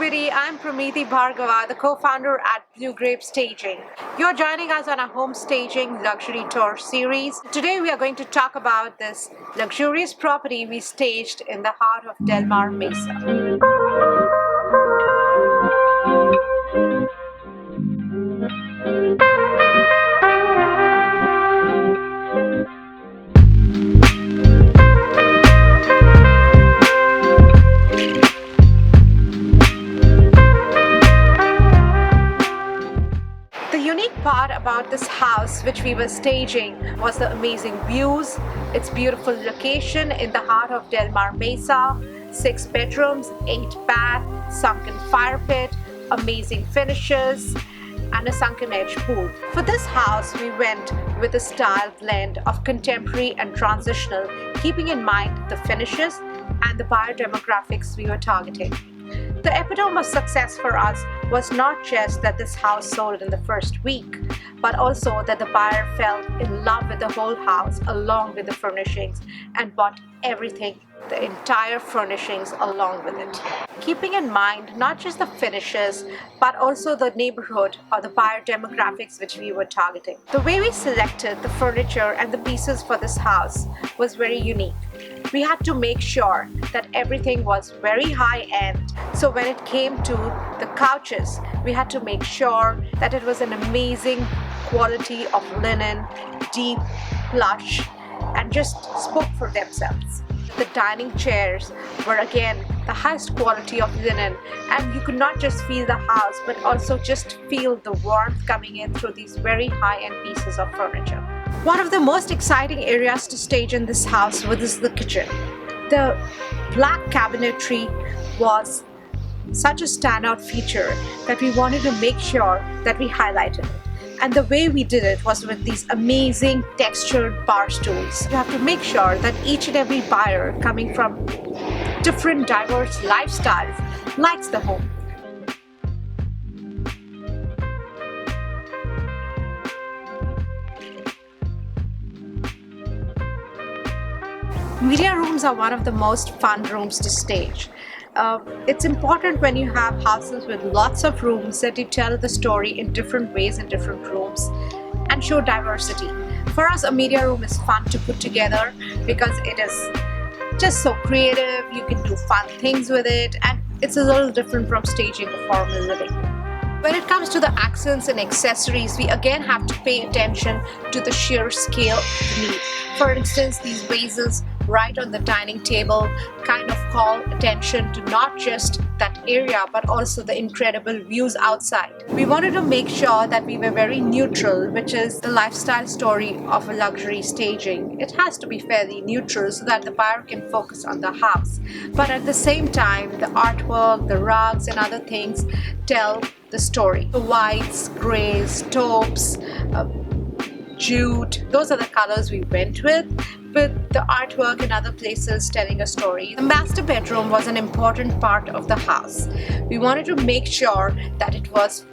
everybody, I'm Pramiti Bhargava, the co-founder at Blue Grape Staging. You're joining us on our home staging luxury tour series. Today we are going to talk about this luxurious property we staged in the heart of Del Mar Mesa. The unique part about this house which we were staging was the amazing views, its beautiful location in the heart of Del Mar Mesa, 6 bedrooms, 8 baths, sunken fire pit, amazing finishes, and a sunken edge pool. For this house, we went with a style blend of contemporary and transitional, keeping in mind the finishes and the buyer demographics we were targeting. The epitome of success for us was not just that this house sold in the first week, but also that the buyer fell in love with the whole house along with the furnishings and bought everything, the entire furnishings along with it. Keeping in mind not just the finishes, but also the neighborhood or the buyer demographics which we were targeting. The way we selected the furniture and the pieces for this house was very unique. We had to make sure that everything was very high-end. So when it came to the couches, we had to make sure that it was an amazing quality of linen, deep, plush, and just spoke for themselves. The dining chairs were again the highest quality of linen, and you could not just feel the house but also just feel the warmth coming in through these very high-end pieces of furniture. One of the most exciting areas to stage in this house was the kitchen. The black cabinetry was such a standout feature that we wanted to make sure that we highlighted it. And the way we did it was with these amazing textured bar stools. You have to make sure that each and every buyer coming from different diverse lifestyles likes the home. Media rooms are one of the most fun rooms to stage. It's important when you have houses with lots of rooms that you tell the story in different ways in different rooms and show diversity. For us, a media room is fun to put together because it is just so creative. You can do fun things with it, and it's a little different from staging a formal living. When it comes to the accents and accessories, we again have to pay attention to the sheer scale of the need. For instance, these vases right on the dining table kind of call attention to not just that area but also the incredible views outside. We wanted to make sure that we were very neutral, which is the lifestyle story of a luxury staging. It has to be fairly neutral so that the buyer can focus on the house. But at the same time, the artwork, the rugs and other things tell the story. The whites, grays, taupes, jute, those are the colors we went with the artwork and other places telling a story. The master bedroom was an important part of the house. We wanted to make sure that it was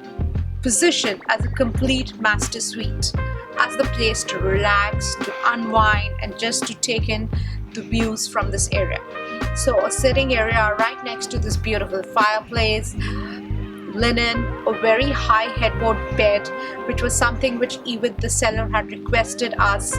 positioned as a complete master suite, as the place to relax, to unwind, and just to take in the views from this area. So a sitting area right next to this beautiful fireplace, linen, a very high headboard bed, which was something which even the seller had requested us,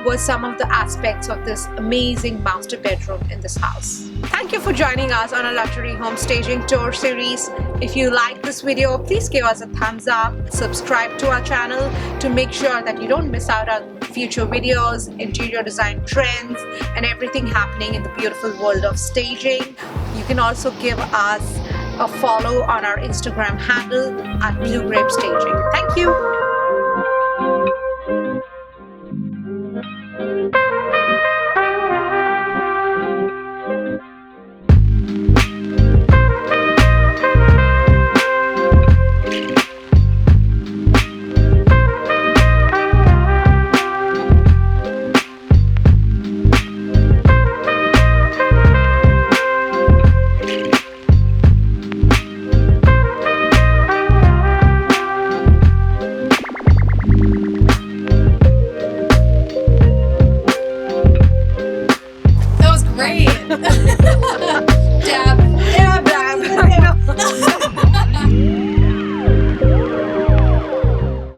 was some of the aspects of this amazing master bedroom in this house. Thank you for joining us on a luxury home staging tour series. If you like this video, please give us a thumbs up, subscribe to our channel to make sure that you don't miss out on future videos, interior design trends, and everything happening in the beautiful world of staging. You can also give us a follow on our Instagram handle at Blue Grape Staging. Thank you.